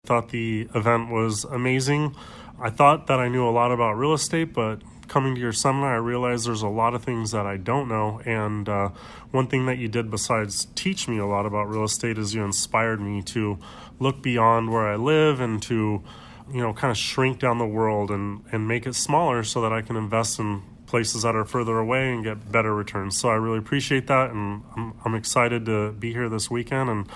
Thought the event was amazing. I thought that I knew a lot about real estate, but coming to your seminar, I realized there's a lot of things that I don't know. And one thing that you did besides teach me a lot about real estate is you inspired me to look beyond where I live and to, kind of shrink down the world and make it smaller so that I can invest in places that are further away and get better returns. So I really appreciate that, and I'm excited to be here this weekend. And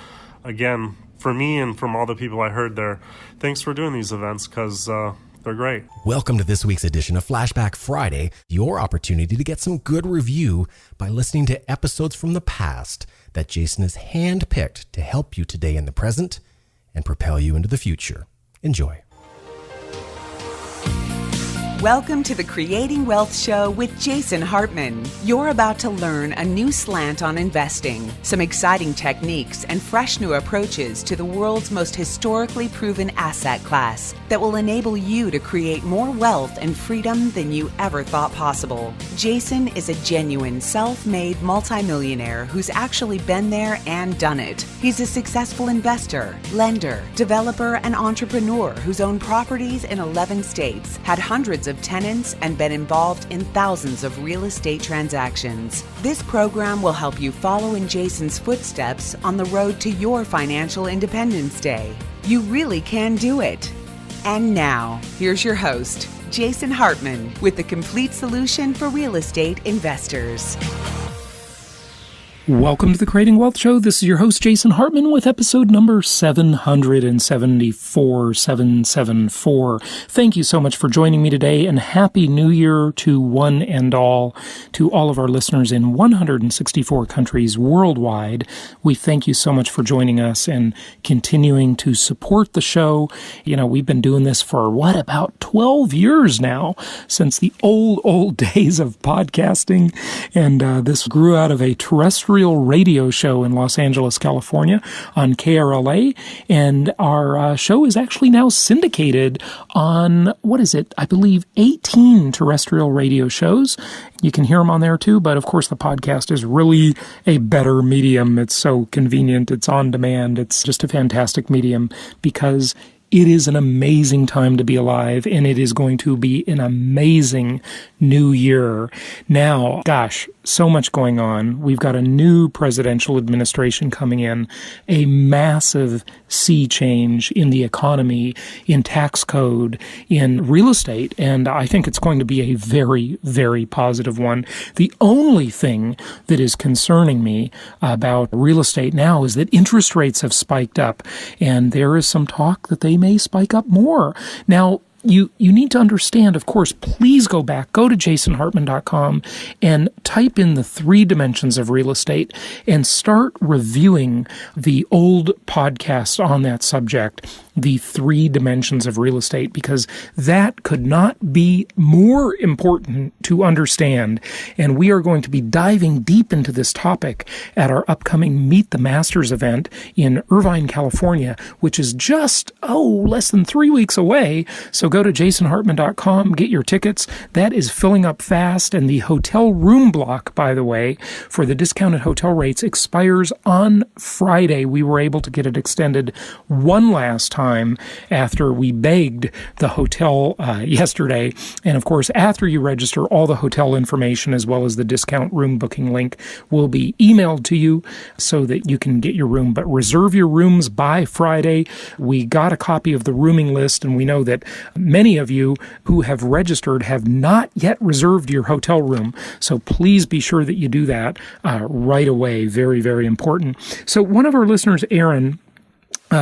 again, for me and from all the people I heard there, thanks for doing these events because they're great. Welcome to this week's edition of Flashback Friday, your opportunity to get some good review by listening to episodes from the past that Jason has handpicked to help you today in the present and propel you into the future. Enjoy. Welcome to the Creating Wealth Show with Jason Hartman. You're about to learn a new slant on investing, some exciting techniques, and fresh new approaches to the world's most historically proven asset class that will enable you to create more wealth and freedom than you ever thought possible. Jason is a genuine self-made multimillionaire who's actually been there and done it. He's a successful investor, lender, developer, and entrepreneur who's owned properties in 11 states, had hundreds of tenants, and been involved in thousands of real estate transactions. This program will help you follow in Jason's footsteps on the road to your financial independence day. You really can do it. And now, here's your host, Jason Hartman, with the complete solution for real estate investors. Welcome to the Creating Wealth Show. This is your host, Jason Hartman, with episode number 774. Thank you so much for joining me today, and Happy New Year to one and all, to all of our listeners in 164 countries worldwide. We thank you so much for joining us and continuing to support the show. We've been doing this for, about 12 years now, since the old days of podcasting, and this grew out of a terrestrial radio show in Los Angeles, California on KRLA, and our show is actually now syndicated on, I believe 18 terrestrial radio shows. You can hear them on there too, but of course the podcast is really a better medium. It's so convenient, it's on demand, it's just a fantastic medium because it is an amazing time to be alive, and it is going to be an amazing new year. Now, gosh, so much going on. We've got a new presidential administration coming in, a massive sea change in the economy, in tax code, in real estate, and I think it's going to be a very, very positive one. The only thing that is concerning me about real estate now is that interest rates have spiked up, and there is some talk that they may spike up more. Now, you need to understand, of course, please go to jasonhartman.com and type in the 3 dimensions of real estate and start reviewing the old podcasts on that subject, the 3 dimensions of real estate, because that could not be more important to understand. And we are going to be diving deep into this topic at our upcoming Meet the Masters event in Irvine, California, which is just, less than 3 weeks away. So go to jasonhartman.com, get your tickets. That is filling up fast, and the hotel room block, by the way, for the discounted hotel rates expires on Friday. We were able to get it extended one last time after we begged the hotel yesterday. And of course, after you register, all the hotel information as well as the discount room booking link will be emailed to you so that you can get your room. But reserve your rooms by Friday. We got a copy of the rooming list, and we know that many of you who have registered have not yet reserved your hotel room. So please be sure that you do that right away. Very, very important. So one of our listeners, Erin,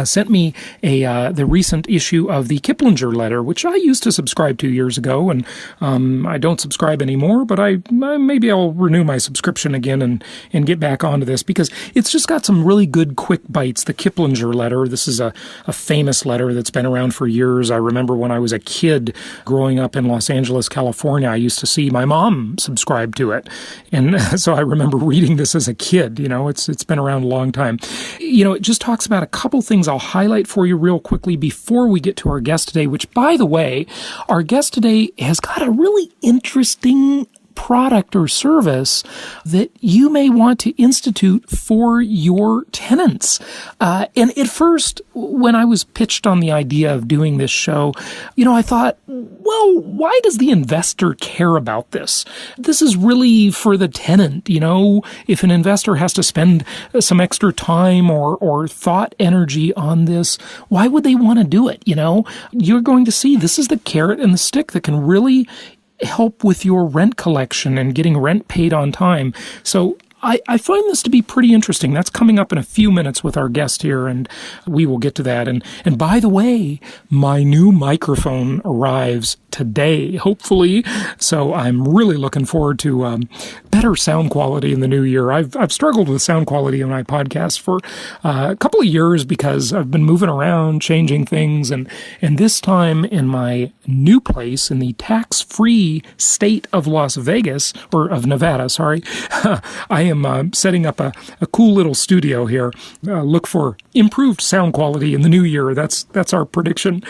sent me the recent issue of the Kiplinger Letter, which I used to subscribe to years ago, and I don't subscribe anymore, but maybe I'll renew my subscription again and get back onto this, because it's just got some really good quick bites. The Kiplinger Letter, this is a famous letter that's been around for years. I remember when I was a kid growing up in Los Angeles, California, I used to see my mom subscribe to it, and so I remember reading this as a kid. It's been around a long time. It just talks about a couple things I'll highlight for you real quickly before we get to our guest today, which, by the way, our guest today has got a really interesting product or service that you may want to institute for your tenants. And at first, when I was pitched on the idea of doing this show, I thought, well, why does the investor care about this? This is really for the tenant. If an investor has to spend some extra time or thought energy on this, why would they want to do it? You're going to see this is the carrot and the stick that can really help with your rent collection and getting rent paid on time. So I find this to be pretty interesting. That's coming up in a few minutes with our guest here, and we will get to that. And by the way, my new microphone arrives today, hopefully. So I'm really looking forward to better sound quality in the new year. I've struggled with sound quality in my podcast for a couple of years because I've been moving around, changing things, and this time in my new place in the tax-free state of Las Vegas, or of Nevada, sorry, I am setting up a cool little studio here. Look for improved sound quality in the new year. That's our prediction.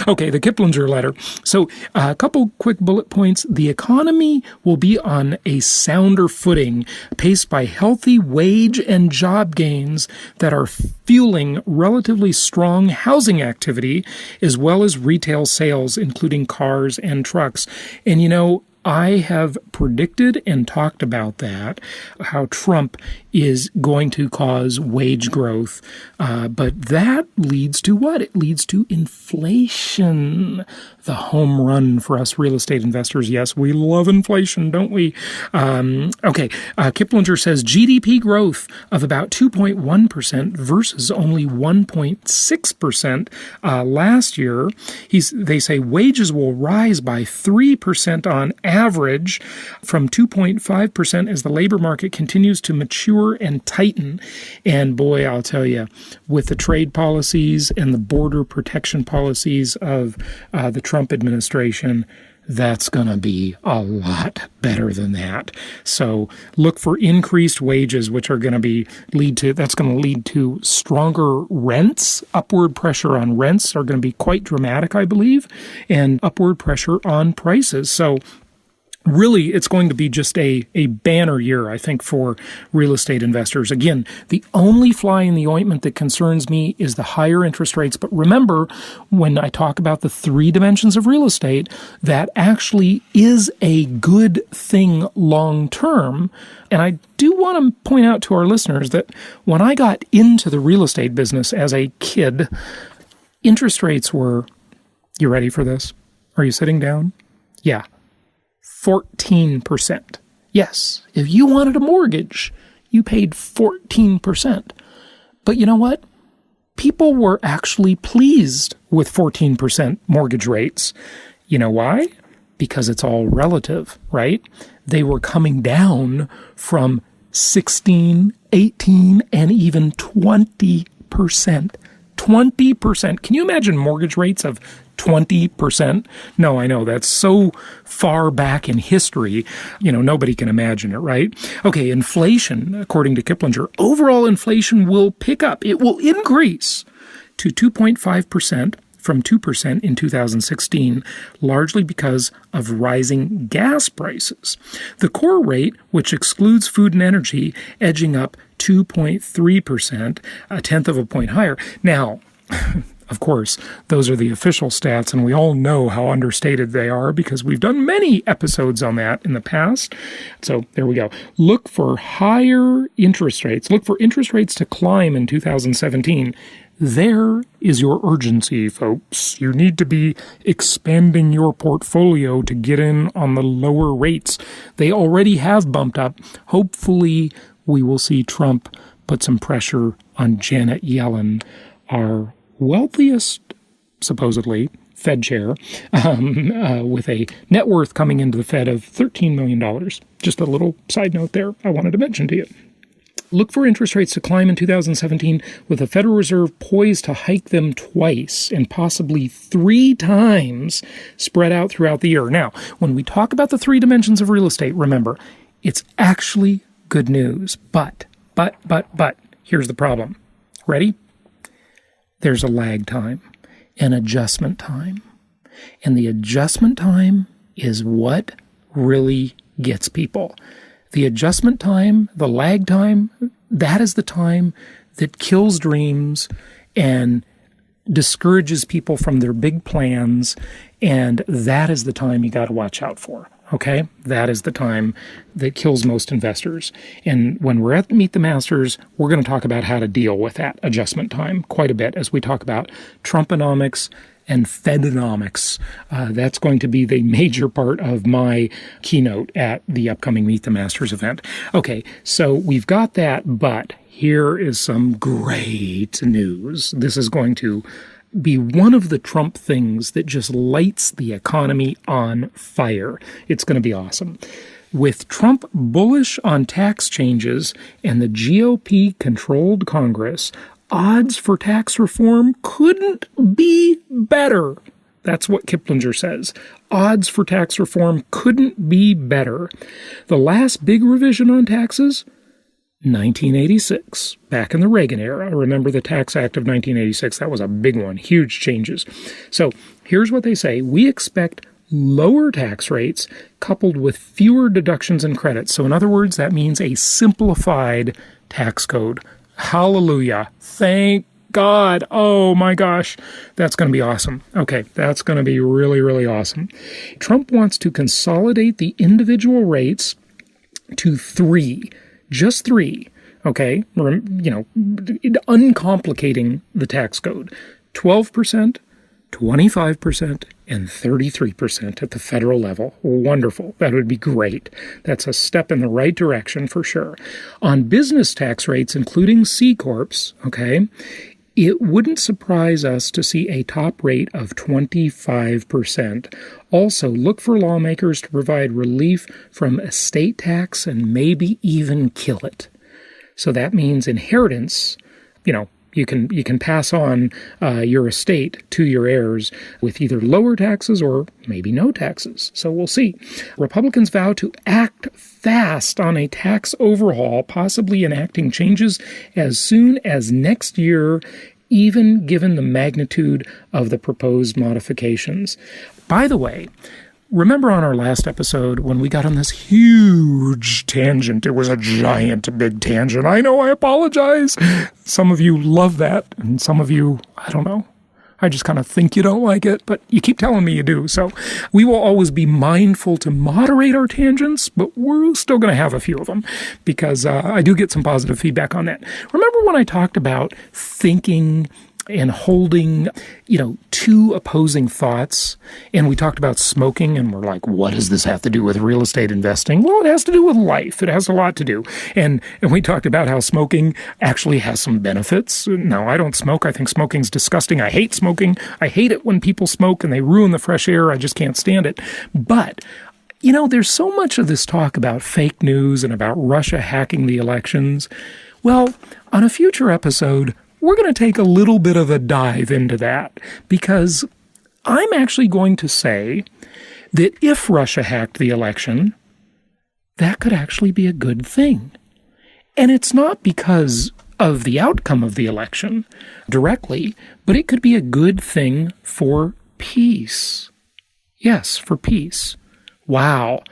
Okay, the Kiplinger Letter. So a couple quick bullet points. The economy will be on a sounder footing, paced by healthy wage and job gains that are fueling relatively strong housing activity, as well as retail sales, including cars and trucks. And I have predicted and talked about that, how Trump is going to cause wage growth. But that leads to what? It leads to inflation, the home run for us real estate investors. Yes, we love inflation, don't we? Kiplinger says GDP growth of about 2.1% versus only 1.6% last year. They say wages will rise by 3% on average from 2.5% as the labor market continues to mature and tighten. And boy, I'll tell you, with the trade policies and the border protection policies of the Trump administration, that's going to be a lot better than that. So look for increased wages, which are going to lead to stronger rents. Upward pressure on rents are going to be quite dramatic, I believe, and upward pressure on prices. So really, it's going to be just a banner year, I think, for real estate investors. Again, the only fly in the ointment that concerns me is the higher interest rates. But remember, when I talk about the 3 dimensions of real estate, that actually is a good thing long term. And I do want to point out to our listeners that when I got into the real estate business as a kid, interest rates were, you ready for this? Are you sitting down? Yeah. 14%. Yes, if you wanted a mortgage, you paid 14%. But you know what? People were actually pleased with 14% mortgage rates. You know why? Because it's all relative, right? They were coming down from 16, 18, and even 20%. 20%. Can you imagine mortgage rates of 20%? No, I know that's so far back in history, nobody can imagine it, right? Okay, inflation, according to Kiplinger, overall inflation will pick up. It will increase to 2.5% from 2% in 2016, largely because of rising gas prices. The core rate, which excludes food and energy, edging up 2.3%, a tenth of a point higher. Now, of course, those are the official stats, and we all know how understated they are because we've done many episodes on that in the past. So there we go. Look for higher interest rates. Look for interest rates to climb in 2017. There is your urgency, folks. You need to be expanding your portfolio to get in on the lower rates. They already have bumped up. Hopefully, we will see Trump put some pressure on Janet Yellen, our wealthiest, supposedly, Fed chair, with a net worth coming into the Fed of $13 million. Just a little side note there I wanted to mention to you. Look for interest rates to climb in 2017 with the Federal Reserve poised to hike them twice and possibly 3 times spread out throughout the year. Now, when we talk about the 3 dimensions of real estate, remember, it's actually good news. But, here's the problem. Ready? There's a lag time, an adjustment time. And the adjustment time is what really gets people. The adjustment time, the lag time, that is the time that kills dreams and discourages people from their big plans, and that is the time you got to watch out for. Okay? That is the time that kills most investors. And when we're at Meet the Masters, we're going to talk about how to deal with that adjustment time quite a bit as we talk about Trumponomics and Fedonomics. That's going to be the major part of my keynote at the upcoming Meet the Masters event. Okay, so we've got that, but here is some great news. This is going to be one of the Trump things that just lights the economy on fire. It's going to be awesome. With Trump bullish on tax changes and the GOP-controlled Congress, odds for tax reform couldn't be better. That's what Kiplinger says. Odds for tax reform couldn't be better. The last big revision on taxes, 1986, back in the Reagan era. Remember the Tax Act of 1986? That was a big one, huge changes. So here's what they say. We expect lower tax rates coupled with fewer deductions and credits. So in other words, that means a simplified tax code. Hallelujah. Thank God. Oh my gosh. That's going to be awesome. Okay, that's going to be really, really awesome. Trump wants to consolidate the individual rates to 3. Just 3, okay? Uncomplicating the tax code. 12%, 25%, and 33% at the federal level. Wonderful. That would be great. That's a step in the right direction for sure. On business tax rates, including C Corps, okay, it wouldn't surprise us to see a top rate of 25%. Also, look for lawmakers to provide relief from estate tax and maybe even kill it. So that means inheritance, you can pass on your estate to your heirs with either lower taxes or maybe no taxes. So we'll see. Republicans vow to act fast on a tax overhaul, possibly enacting changes as soon as next year, even given the magnitude of the proposed modifications. By the way, remember on our last episode when we got on this huge tangent? It was a giant big tangent. I know, I apologize. Some of you love that, and some of you, I don't know. I just kind of think you don't like it, but you keep telling me you do. So we will always be mindful to moderate our tangents, but we're still going to have a few of them because I do get some positive feedback on that. Remember when I talked about thinking and holding, two opposing thoughts. And we talked about smoking, and we're like, what does this have to do with real estate investing? Well, it has to do with life. It has a lot to do. And we talked about how smoking actually has some benefits. No, I don't smoke. I think smoking's disgusting. I hate smoking. I hate it when people smoke and they ruin the fresh air. I just can't stand it. But there's so much of this talk about fake news and about Russia hacking the elections. Well, on a future episode, we're going to take a little bit of a dive into that because I'm actually going to say that if Russia hacked the election, that could actually be a good thing. And it's not because of the outcome of the election directly, but it could be a good thing for peace. Yes, for peace. Wow.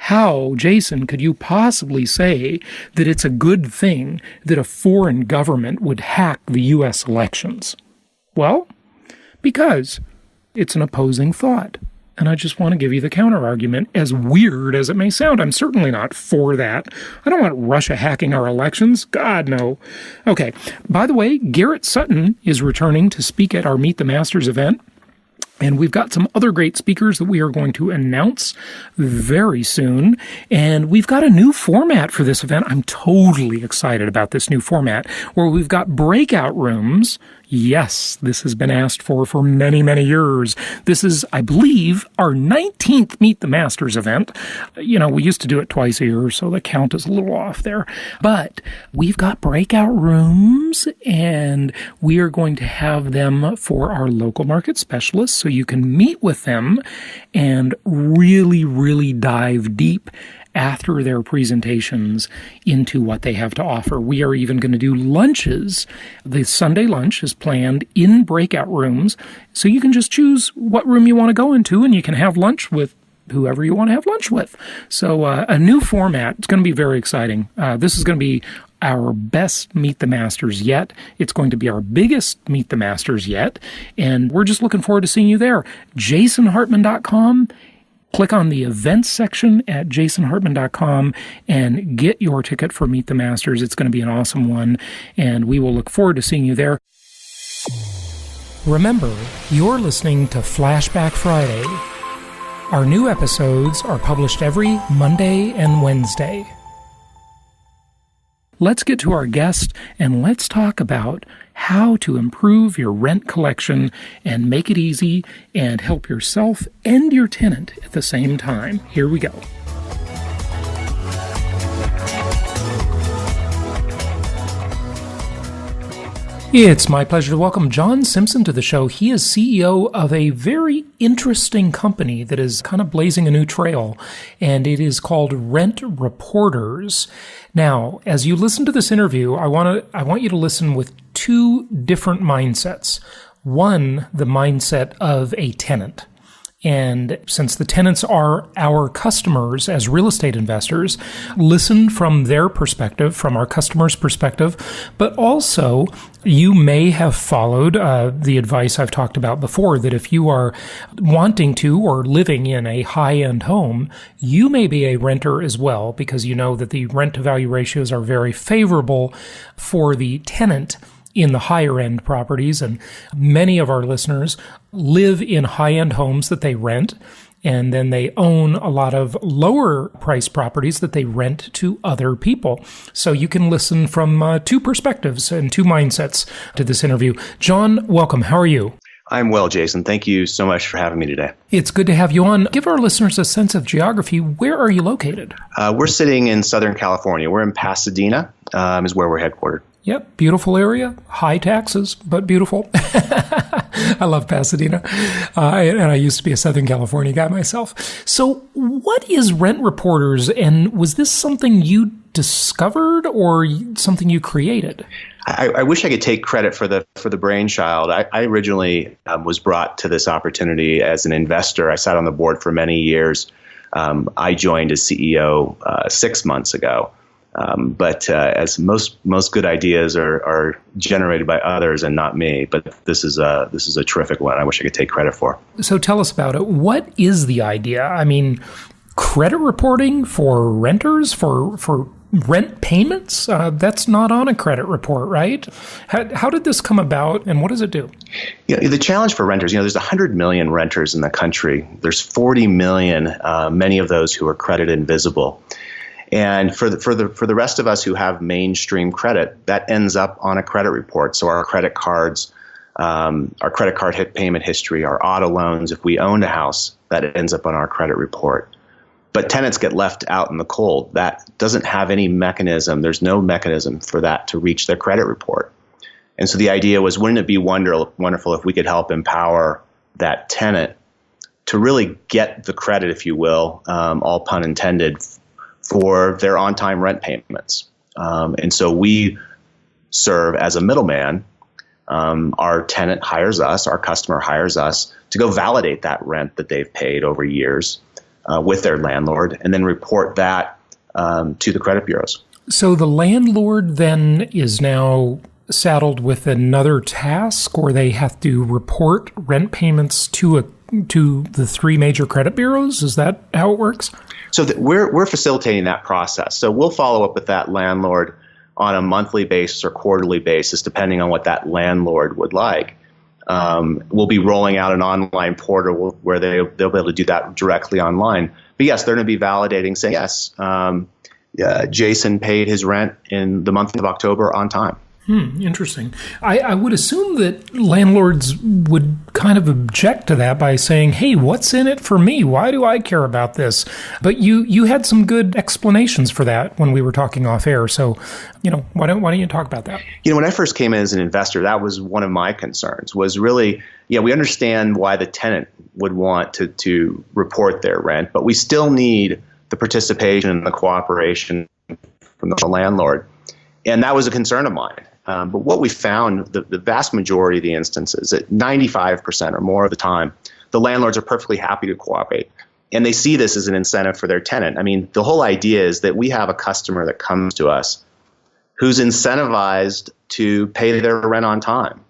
How, Jason, could you possibly say that it's a good thing that a foreign government would hack the U.S. elections? Well, because it's an opposing thought. And I just want to give you the counter-argument, as weird as it may sound. I'm certainly not for that. I don't want Russia hacking our elections. God, no. Okay, by the way, Garrett Sutton is returning to speak at our Meet the Masters event. And we've got some other great speakers that we are going to announce very soon. And we've got a new format for this event. I'm totally excited about this new format where we've got breakout rooms. Yes, this has been asked for many, many years. This is, I believe, our 19th Meet the Masters event. We used to do it twice a year, so the count is a little off there. But we've got breakout rooms, and we are going to have them for our local market specialists, so you can meet with them and really, really dive deep after their presentations into what they have to offer. We are even going to do lunches. The Sunday lunch is planned in breakout rooms, so you can just choose what room you want to go into, and you can have lunch with whoever you want to have lunch with. So a new format. It's going to be very exciting. This is going to be our best Meet the Masters yet. It's going to be our biggest Meet the Masters yet. And we're just looking forward to seeing you there. JasonHartman.com. Click on the events section at jasonhartman.com and get your ticket for Meet the Masters. It's going to be an awesome one, and we will look forward to seeing you there. Remember, you're listening to Flashback Friday. Our new episodes are published every Monday and Wednesday. Let's get to our guest and let's talk about how to improve your rent collection and make it easy and help yourself and your tenant at the same time. Here we go. It's my pleasure to welcome John Simpson to the show. He is CEO of a very interesting company that is kind of blazing a new trail, and it is called Rent Reporters. Now, as you listen to this interview, I want you to listen with two different mindsets. One, the mindset of a tenant. And since the tenants are our customers as real estate investors, listen from their perspective, from our customers' perspective. But also, you may have followed the advice I've talked about before, that if you are wanting to or living in a high-end home, you may be a renter as well, because you know that the rent-to-value ratios are very favorable for the tenant in the higher end properties. And many of our listeners live in high end homes that they rent, and then they own a lot of lower price properties that they rent to other people. So you can listen from two perspectives and two mindsets to this interview. John, welcome. How are you? I'm well, Jason. Thank you so much for having me today. It's good to have you on. Give our listeners a sense of geography. Where are you located? We're sitting in Southern California. We're in Pasadena, is where we're headquartered. Yep, beautiful area, high taxes, but beautiful. I love Pasadena, and I used to be a Southern California guy myself. So what is Rent Reporters, and was this something you discovered or something you created? I wish I could take credit for the brainchild. I originally was brought to this opportunity as an investor. I sat on the board for many years. I joined as CEO 6 months ago. But as most good ideas are generated by others and not me, but this is a terrific one. I wish I could take credit for. So tell us about it. What is the idea? I mean, credit reporting for renters for rent payments? That's not on a credit report, right? How did this come about, and what does it do? The challenge for renters, there's 100 million renters in the country. There's 40 million, many of those who are credit invisible. And for the rest of us who have mainstream credit, that ends up on a credit report. So our credit cards, our credit card payment history, our auto loans, if we owned a house, that ends up on our credit report. But tenants get left out in the cold. That doesn't have any mechanism. There's no mechanism for that to reach their credit report. And so the idea was, wouldn't it be wonderful if we could help empower that tenant to really get the credit, if you will, all pun intended, for their on-time rent payments. And so we serve as a middleman. Our tenant hires us, our customer hires us to go validate that rent that they've paid over years with their landlord, and then report that to the credit bureaus. So the landlord then is now saddled with another task, or they have to report rent payments to the three major credit bureaus? Is that how it works? So we're facilitating that process. So we'll follow up with that landlord on a monthly basis or quarterly basis, depending on what that landlord would like. We'll be rolling out an online portal where they'll be able to do that directly online. But yes, they're going to be validating, saying, yes, Jason paid his rent in the month of October on time. Interesting. I would assume that landlords would kind of object to that by saying, hey, what's in it for me? Why do I care about this? But you had some good explanations for that when we were talking off air. So, why don't you talk about that? When I first came in as an investor, that was one of my concerns, was really, we understand why the tenant would want to report their rent, but we still need the participation and the cooperation from the landlord. And that was a concern of mine. But what we found, the vast majority of the instances, at 95% or more of the time, the landlords are perfectly happy to cooperate. And they see this as an incentive for their tenant. I mean, the whole idea is that we have a customer that comes to us who's incentivized to pay their rent on time.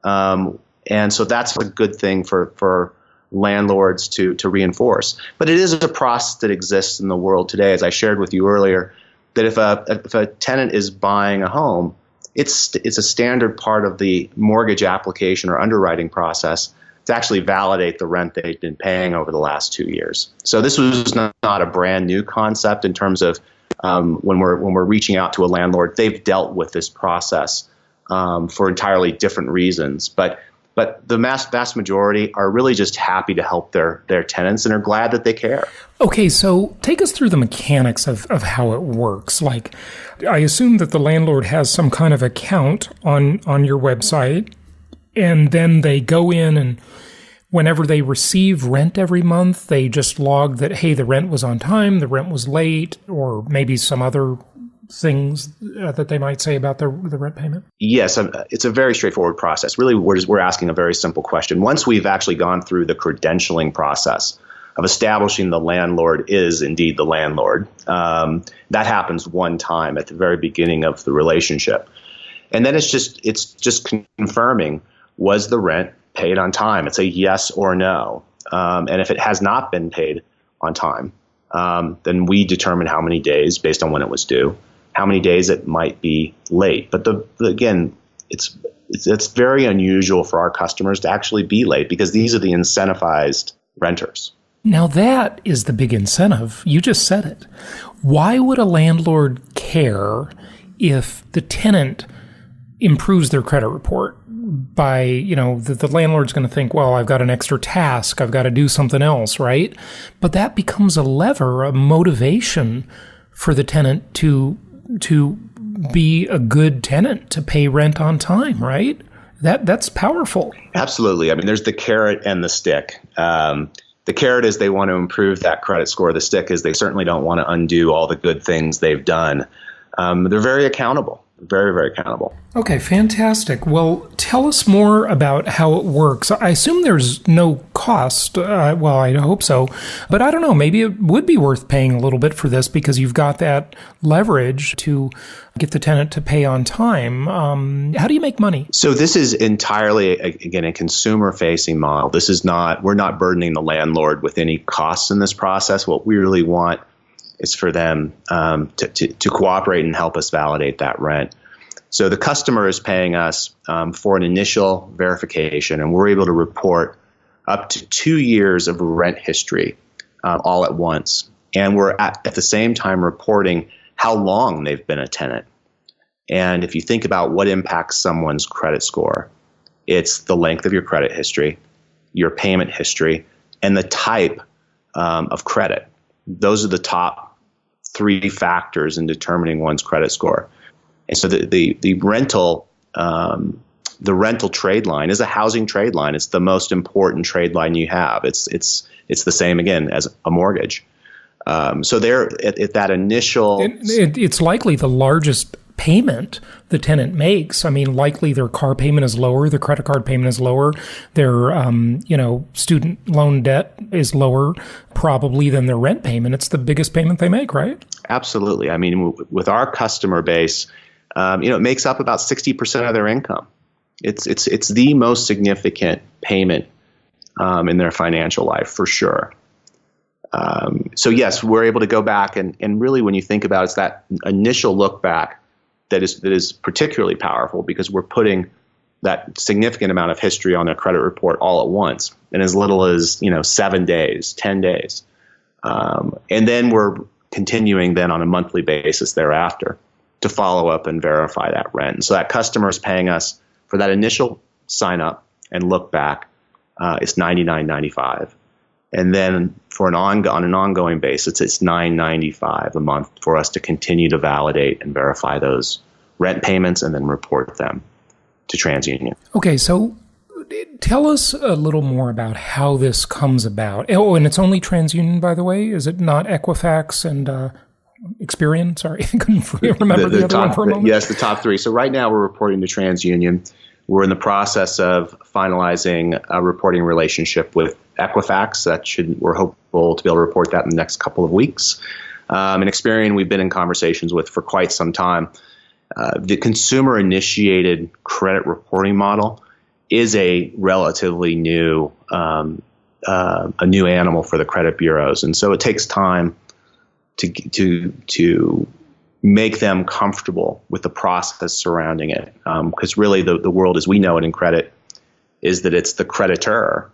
And so that's a good thing for landlords to reinforce. But it is a process that exists in the world today, as I shared with you earlier, that if a tenant is buying a home, it's a standard part of the mortgage application or underwriting process to actually validate the rent they've been paying over the last 2 years. So this was not a brand new concept in terms of when we're reaching out to a landlord. They've dealt with this process for entirely different reasons, but the vast majority are really just happy to help their tenants and are glad that they care. Okay, so take us through the mechanics of how it works. Like, I assume that the landlord has some kind of account on your website, and then they go in and whenever they receive rent every month, they just log that, hey, the rent was on time, the rent was late, or maybe some other things that they might say about the rent payment? Yes, it's a very straightforward process. Really, we're asking a very simple question. Once we've actually gone through the credentialing process of establishing the landlord is indeed the landlord, that happens one time at the very beginning of the relationship. And then it's just confirming, was the rent paid on time? It's a yes or no. And if it has not been paid on time, then we determine how many days based on when it was due, how many days it might be late. But again, it's very unusual for our customers to actually be late because these are the incentivized renters. Now that is the big incentive. You just said it. Why would a landlord care if the tenant improves their credit report by, the landlord's going to think, well, I've got an extra task, I've got to do something else, right? But that becomes a lever, a motivation for the tenant to be a good tenant, to pay rent on time, right? That's powerful. Absolutely. I mean, there's the carrot and the stick. The carrot is they want to improve that credit score. The stick is they certainly don't want to undo all the good things they've done. They're very accountable. Very, very accountable. Okay, fantastic. Well, tell us more about how it works. I assume there's no cost. Well, I hope so. But I don't know. Maybe it would be worth paying a little bit for this because you've got that leverage to get the tenant to pay on time. How do you make money? So this is entirely, again, a consumer-facing model. We're not burdening the landlord with any costs in this process. What we really want is for them to cooperate and help us validate that rent. So the customer is paying us for an initial verification, and we're able to report up to 2 years of rent history all at once. And we're at the same time reporting how long they've been a tenant. And if you think about what impacts someone's credit score, it's the length of your credit history, your payment history, and the type of credit. Those are the top 3 factors in determining one's credit score. And so the rental trade line is a housing trade line. It's the most important trade line you have. It's the same again as a mortgage. So they're at that initial. It's likely the largest payment the tenant makes. I mean, likely their car payment is lower, their credit card payment is lower, their student loan debt is lower probably than their rent payment. It's the biggest payment they make, right? Absolutely. I mean, with our customer base, it makes up about 60% of their income. It's the most significant payment in their financial life for sure. So yes, we're able to go back and really, when you think about it, it's that initial look back that is particularly powerful because we're putting that significant amount of history on their credit report all at once in as little as 7 days, 10 days, and then we're continuing then on a monthly basis thereafter to follow up and verify that rent. And so that customer is paying us for that initial sign up and look back. It's $99.95. And then on an ongoing basis, it's $9.95 a month for us to continue to validate and verify those rent payments and then report them to TransUnion. Okay, so tell us a little more about how this comes about. Oh, and it's only TransUnion, by the way? Is it not Equifax and Experian? Sorry, I couldn't remember the other one for a moment. Yes, the top 3. So right now we're reporting to TransUnion. We're in the process of finalizing a reporting relationship with Equifax. We're hopeful to be able to report that in the next couple of weeks. And Experian, we've been in conversations with for quite some time. The consumer-initiated credit reporting model is a relatively new animal for the credit bureaus, and so it takes time to make them comfortable with the process surrounding it. Because really, the world as we know it in credit is that it's the creditor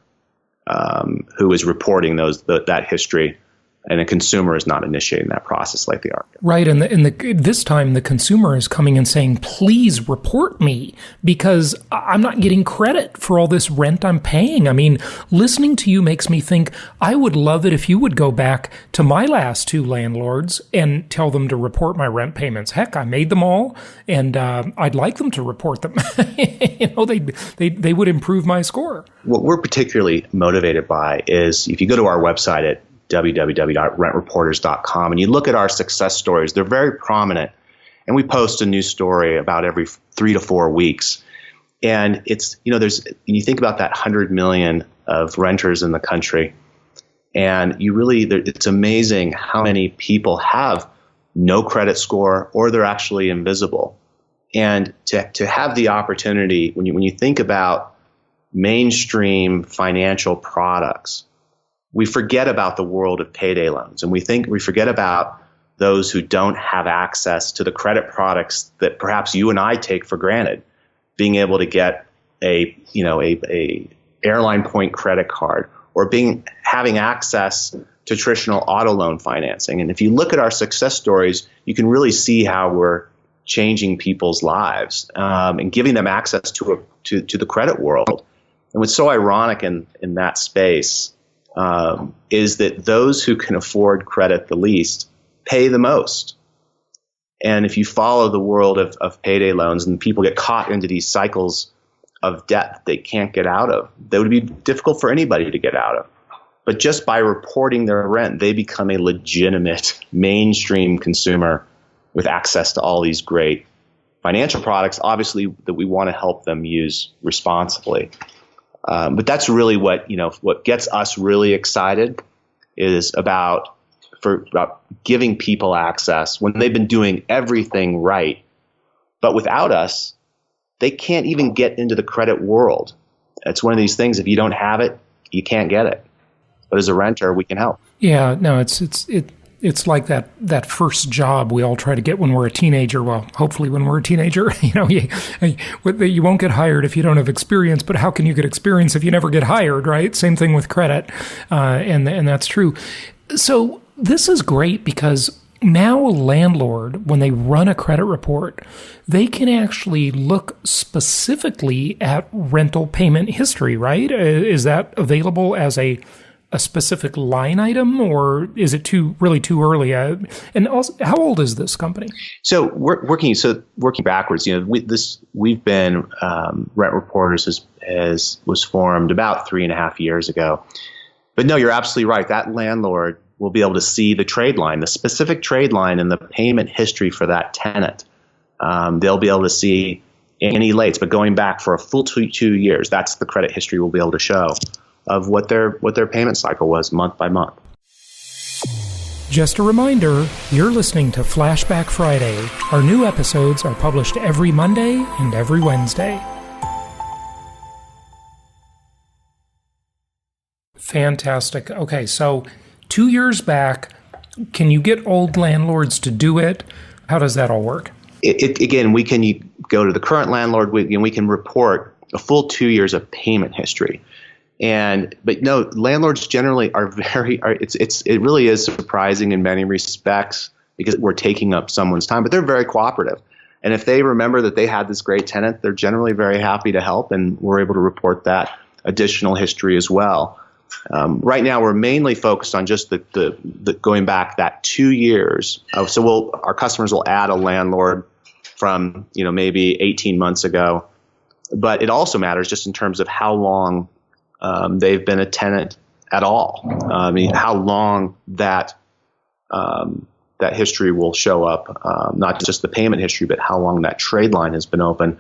who is reporting that history. And a consumer is not initiating that process like they are. Right, and this time the consumer is coming and saying, "Please report me because I'm not getting credit for all this rent I'm paying." I mean, listening to you makes me think I would love it if you would go back to my last two landlords and tell them to report my rent payments. Heck, I made them all, and I'd like them to report them. They would improve my score. What we're particularly motivated by is if you go to our website at www.rentreporters.com and you look at our success stories, they're very prominent. And we post a new story about every 3 to 4 weeks. And it's, you think about that 100 million of renters in the country, and it's amazing how many people have no credit score or they're actually invisible. And to have the opportunity, when you think about mainstream financial products, we forget about the world of payday loans, and we forget about those who don't have access to the credit products that perhaps you and I take for granted. Being able to get a airline point credit card, or having access to traditional auto loan financing. And if you look at our success stories, you can really see how we're changing people's lives and giving them access to the credit world. And what's so ironic in that space is that those who can afford credit the least pay the most. And if you follow the world of payday loans and people get caught into these cycles of debt that they can't get out of, that would be difficult for anybody to get out of. But just by reporting their rent, they become a legitimate mainstream consumer with access to all these great financial products, obviously, that we want to help them use responsibly. But that's really what gets us really excited is about giving people access when they've been doing everything right. But without us, they can't even get into the credit world. It's one of these things, if you don't have it, you can't get it. But as a renter, we can help. Yeah, no, It's like that first job we all try to get when we're a teenager. Well, hopefully when we're a teenager, you won't get hired if you don't have experience, but how can you get experience if you never get hired, right? Same thing with credit. And that's true. So this is great because now a landlord, when they run a credit report, they can actually look specifically at rental payment history, right? Is that available as a specific line item, or is it too early? And also, how old is this company? So working backwards, we've been Rent Reporters was formed about 3.5 years ago. But no, you're absolutely right. That landlord will be able to see the trade line, the specific trade line, and the payment history for that tenant. They'll be able to see any lates, but going back for a full 2 years, that's the credit history we'll be able to show of what their payment cycle was month by month. Just a reminder, you're listening to Flashback Friday. Our new episodes are published every Monday and every Wednesday. Fantastic. Okay, so 2 years back, can you get old landlords to do it? How does that all work? Again, we can go to the current landlord, we can report a full 2 years of payment history. But no, landlords generally are it really is surprising in many respects because we're taking up someone's time, but they're very cooperative. And if they remember that they had this great tenant, they're generally very happy to help, and we're able to report that additional history as well. Right now, we're mainly focused on just the going back that 2 years. So our customers will add a landlord from maybe 18 months ago, but it also matters just in terms of how long they've been a tenant at all. How long that history will show up, not just the payment history, but how long that trade line has been open.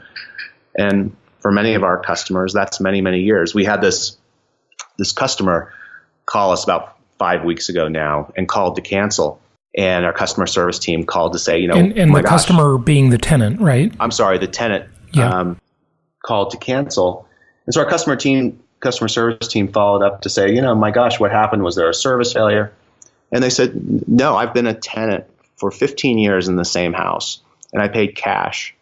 And for many of our customers, that's many, many years. We had this customer call us about 5 weeks ago now and called to cancel. And our customer service team called to say, and the customer being the tenant, right? I'm sorry, the tenant called to cancel. And so our customer service team followed up to say, my gosh, what happened? Was there a service failure? And they said, no, I've been a tenant for 15 years in the same house, and I paid cash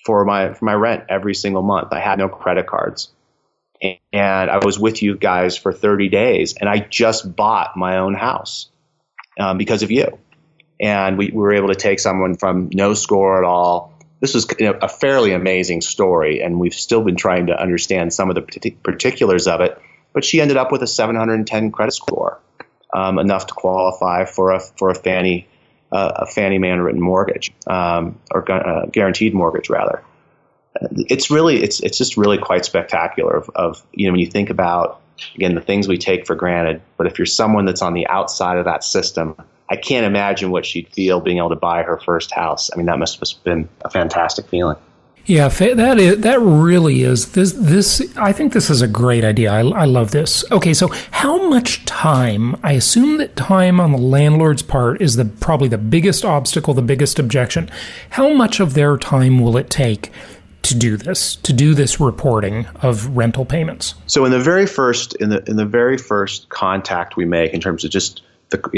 for my rent every single month. I had no credit cards. And I was with you guys for 30 days, and I just bought my own house because of you. And we were able to take someone from no score at all. This was a fairly amazing story, and we've still been trying to understand some of the particulars of it. But she ended up with a 710 credit score, enough to qualify for a Fannie Mae written mortgage, or guaranteed mortgage rather. It's just really quite spectacular of when you think about, again, the things we take for granted. But if you're someone that's on the outside of that system, I can't imagine what she'd feel being able to buy her first house. I mean, that must have been a fantastic feeling. Yeah, that really is. This I think this is a great idea. I love this. Okay, so how much time? I assume that time on the landlord's part is probably the biggest obstacle, the biggest objection. How much of their time will it take to do this reporting of rental payments? So in the very first contact we make, in terms of just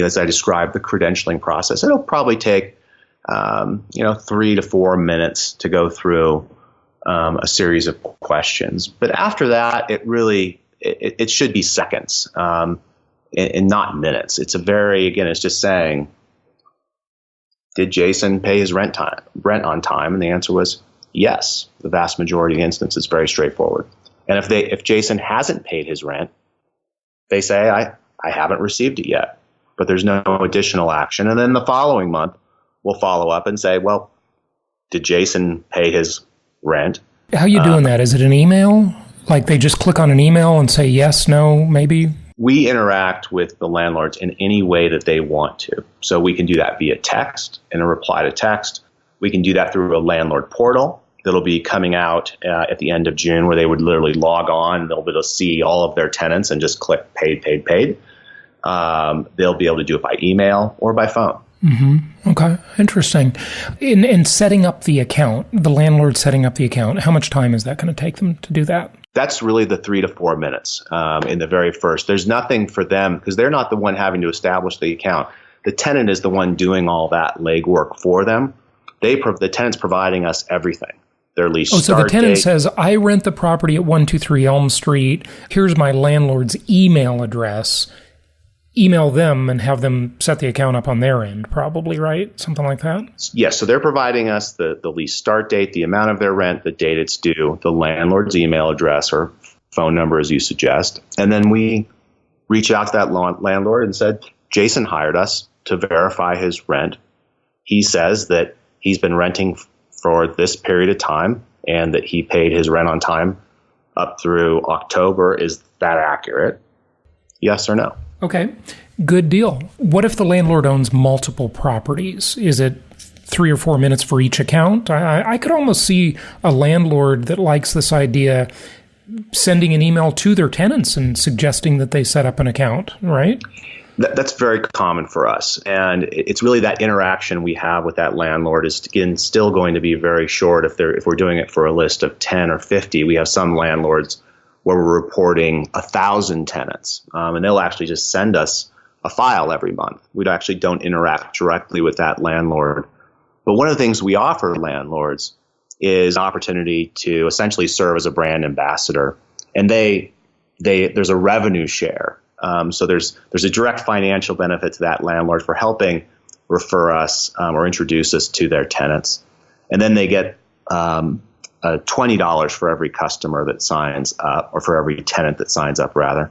as I described, the credentialing process, it'll probably take 3 to 4 minutes to go through a series of questions. But after that, it should be seconds and not minutes. It's it's just saying, did Jason pay his rent on time? And the answer was yes. The vast majority of the instances, it's very straightforward. And if Jason hasn't paid his rent, they say, I haven't received it yet, but there's no additional action. And then the following month, we'll follow up and say, well, did Jason pay his rent? How are you doing that? Is it an email? Like they just click on an email and say yes, no, maybe? We interact with the landlords in any way that they want to. So we can do that via text, in a reply to text. We can do that through a landlord portal that'll be coming out at the end of June, where they would literally log on. They'll be able to see all of their tenants and just click paid. They'll be able to do it by email or by phone. Mm-hmm. Okay, interesting. In setting up the account, the landlord setting up the account, how much time is that going to take them to do that? That's really the 3 to 4 minutes in the very first. There's nothing for them because they're not the one having to establish the account. The tenant is the one doing all that legwork for them. The tenant's providing us everything. Their lease start date. So the tenant says, I rent the property at 123 Elm Street. Here's my landlord's email address. Email them and have them set the account up on their end, probably, right? Something like that? Yes. So they're providing us the lease start date, the amount of their rent, the date it's due, the landlord's email address or phone number, as you suggest. And then we reach out to that landlord and said, Jason hired us to verify his rent. He says that he's been renting for this period of time and that he paid his rent on time up through October. Is that accurate? Yes or no? Okay, good deal. What if the landlord owns multiple properties? Is it 3 or 4 minutes for each account? I could almost see a landlord that likes this idea sending an email to their tenants and suggesting that they set up an account, right? That's very common for us. And it's really that interaction we have with that landlord is, again, still going to be very short if we're doing it for a list of 10 or 50. We have some landlords where we're reporting 1,000 tenants, and they'll actually just send us a file every month. We actually don't interact directly with that landlord. But one of the things we offer landlords is an opportunity to essentially serve as a brand ambassador, and there's a revenue share. So there's a direct financial benefit to that landlord for helping refer us or introduce us to their tenants, and then they get $20 for every customer that signs up, or for every tenant that signs up, rather.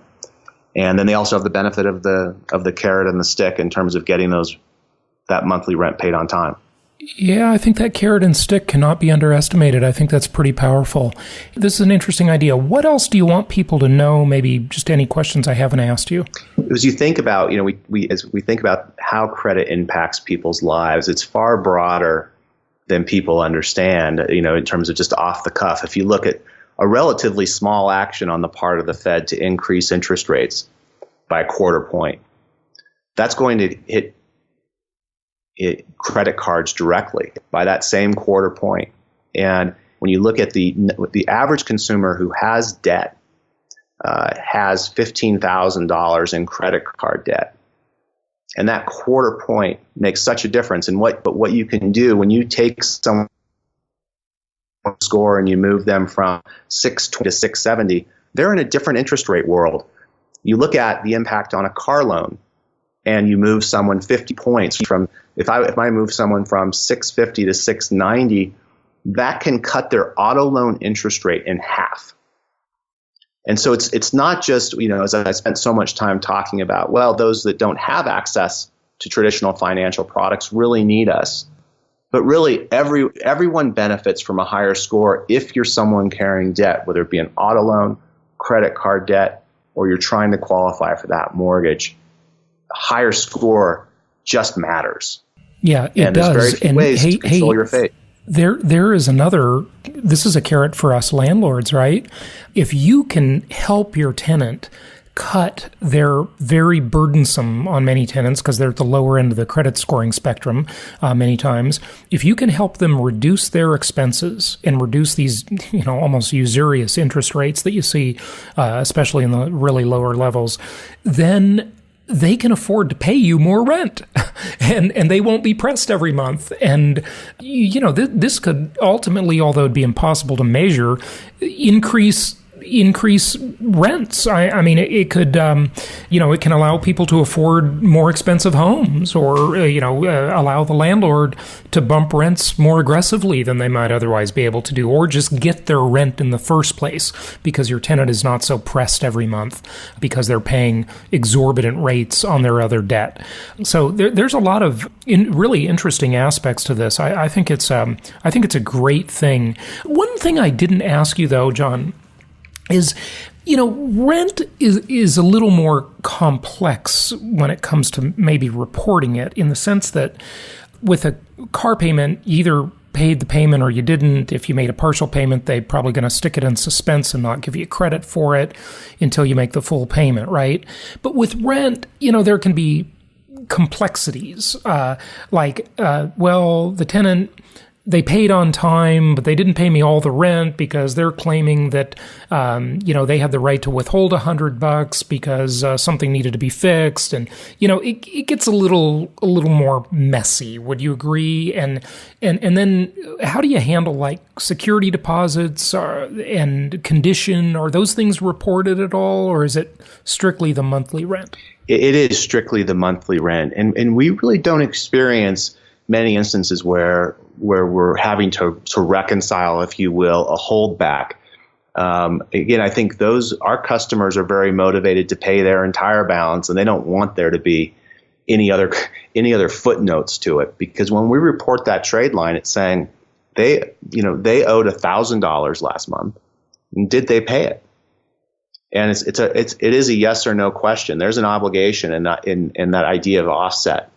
And then they also have the benefit of the carrot and the stick in terms of getting that monthly rent paid on time. Yeah, I think that carrot and stick cannot be underestimated. I think that's pretty powerful. This is an interesting idea. What else do you want people to know? Maybe just any questions I haven't asked you. As you think about, as we think about how credit impacts people's lives, it's far broader than people understand, in terms of just off the cuff. If you look at a relatively small action on the part of the Fed to increase interest rates by a quarter point, that's going to hit credit cards directly by that same quarter point. And when you look at the average consumer who has debt, has $15,000 in credit card debt. And that quarter point makes such a difference. And what you can do when you take someone's score and you move them from 620 to 670, they're in a different interest rate world. You look at the impact on a car loan and you move someone 50 points from, if I move someone from 650 to 690, that can cut their auto loan interest rate in half. And so it's not just, as I spent so much time talking about, well, those that don't have access to traditional financial products really need us. But really, everyone benefits from a higher score if you're someone carrying debt, whether it be an auto loan, credit card debt, or you're trying to qualify for that mortgage. A higher score just matters. Yeah, it does. There's very few ways to control your fate. There is another, this is a carrot for us landlords, right? If you can help your tenant cut their very burdensome on many tenants, because they're at the lower end of the credit scoring spectrum many times, if you can help them reduce their expenses and reduce these, almost usurious interest rates that you see, especially in the really lower levels, then they can afford to pay you more rent and they won't be pressed every month. And, this could ultimately, although it'd be impossible to measure, increase rents. I mean, it could, it can allow people to afford more expensive homes or, allow the landlord to bump rents more aggressively than they might otherwise be able to do, or just get their rent in the first place because your tenant is not so pressed every month because they're paying exorbitant rates on their other debt. So there's a lot of really interesting aspects to this. I think it's a great thing. One thing I didn't ask you though, John, is, rent is a little more complex when it comes to maybe reporting it, in the sense that with a car payment, you either paid the payment or you didn't. If you made a partial payment, they're probably going to stick it in suspense and not give you credit for it until you make the full payment, right? But with rent, there can be complexities, the tenant, they paid on time, but they didn't pay me all the rent because they're claiming that, they had the right to withhold $100 because something needed to be fixed, and it gets a little more messy. Would you agree? And then how do you handle like security deposits and condition? Are those things reported at all, or is it strictly the monthly rent? It is strictly the monthly rent, and we really don't experience many instances where we're having to reconcile, if you will, a holdback. Again, I think our customers are very motivated to pay their entire balance, and they don't want there to be any other footnotes to it. Because when we report that trade line, it's saying they owed $1,000 last month, and did they pay it? And it is a yes or no question. There's an obligation, and that idea of offset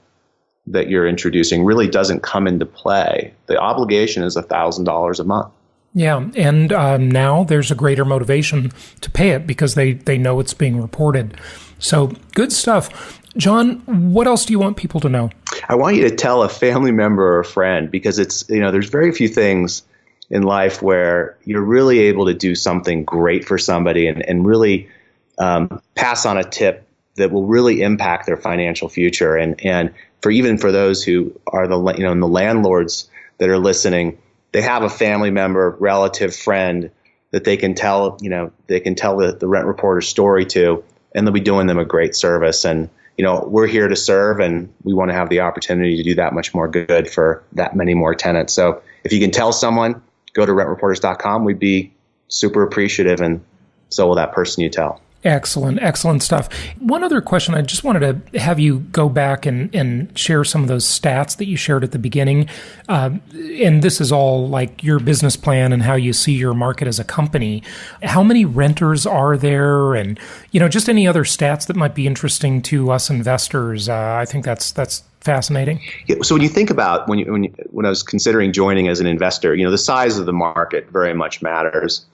that you're introducing really doesn't come into play. The obligation is $1,000 a month. Yeah, and now there's a greater motivation to pay it because they know it's being reported. So good stuff. John, what else do you want people to know? I want you to tell a family member or a friend, because it's, there's very few things in life where you're really able to do something great for somebody and really pass on a tip that will really impact their financial future. And for those who are the landlords that are listening, they have a family member, relative, friend that they can tell the rent reporter story to, and they'll be doing them a great service. And we're here to serve, and we want to have the opportunity to do that much more good for that many more tenants. So if you can tell someone, go to rentreporters.com. We'd be super appreciative, and so will that person you tell. Excellent stuff. One other question, I just wanted to have you go back and share some of those stats that you shared at the beginning. And this is all like your business plan and how you see your market as a company. How many renters are there? And, just any other stats that might be interesting to us investors. I think that's fascinating. Yeah, so when you think about when I was considering joining as an investor, the size of the market very much matters.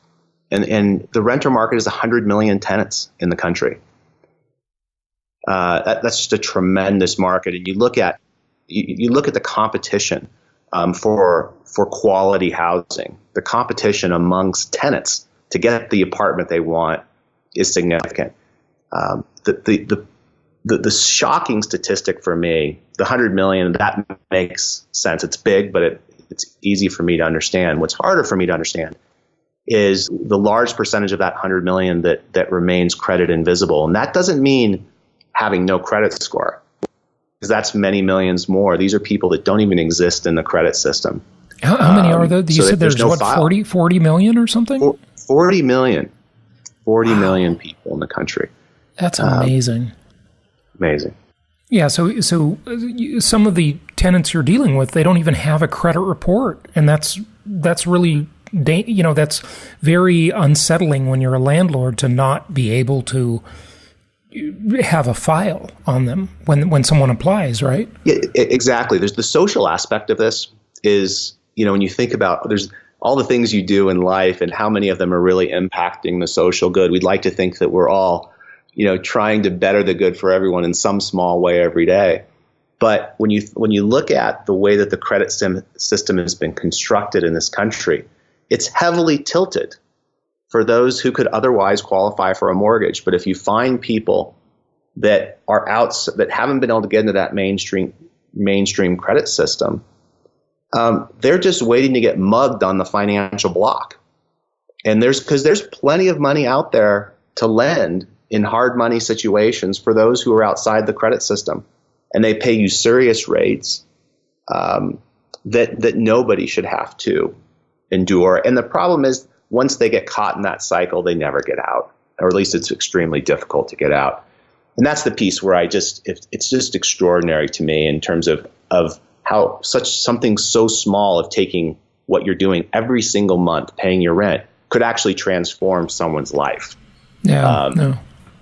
And the renter market is 100 million tenants in the country. That's just a tremendous market. And you look at the competition for quality housing. The competition amongst tenants to get the apartment they want is significant. The shocking statistic for me, the 100 million, that makes sense. It's big, but it's easy for me to understand. What's harder for me to understand is the large percentage of that 100 million that remains credit invisible. And that doesn't mean having no credit score, because that's many millions more. These are people that don't even exist in the credit system. How many are there? You said there's no 40 million or something? 40 million. 40 million people in the country. That's amazing. Amazing. Yeah, so some of the tenants you're dealing with, they don't even have a credit report, and that's really, that's very unsettling when you're a landlord to not be able to have a file on them when someone applies, right? Yeah, exactly. There's the social aspect of this is, when you think about there's all the things you do in life and how many of them are really impacting the social good. We'd like to think that we're all, trying to better the good for everyone in some small way every day. But when you look at the way that the credit system has been constructed in this country, it's heavily tilted for those who could otherwise qualify for a mortgage. But if you find people that are that haven't been able to get into that mainstream credit system, they're just waiting to get mugged on the financial block. And there's plenty of money out there to lend in hard money situations for those who are outside the credit system, and they pay usurious rates that nobody should have to endure. And the problem is, once they get caught in that cycle, they never get out, or at least it's extremely difficult to get out. And that's the piece where it's just extraordinary to me in terms of how something so small of taking what you're doing every single month, paying your rent, could actually transform someone's life. Yeah, no.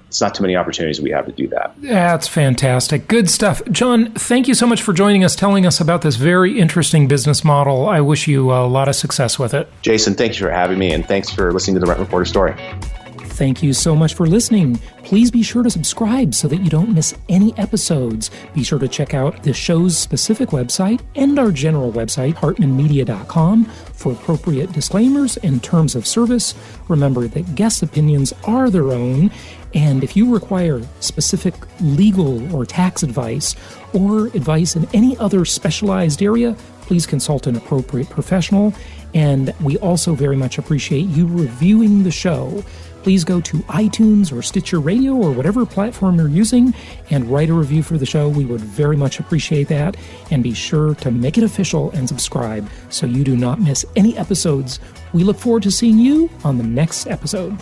It's not too many opportunities we have to do that. That's fantastic. Good stuff. John, thank you so much for joining us, telling us about this very interesting business model. I wish you a lot of success with it. Jason, thank you for having me, and thanks for listening to the Rent Reporter Story. Thank you so much for listening. Please be sure to subscribe so that you don't miss any episodes. Be sure to check out the show's specific website and our general website, hartmanmedia.com, for appropriate disclaimers and terms of service. Remember that guest opinions are their own, and if you require specific legal or tax advice or advice in any other specialized area, please consult an appropriate professional. And we also very much appreciate you reviewing the show. Please go to iTunes or Stitcher Radio or whatever platform you're using and write a review for the show. We would very much appreciate that. And be sure to make it official and subscribe so you do not miss any episodes. We look forward to seeing you on the next episode.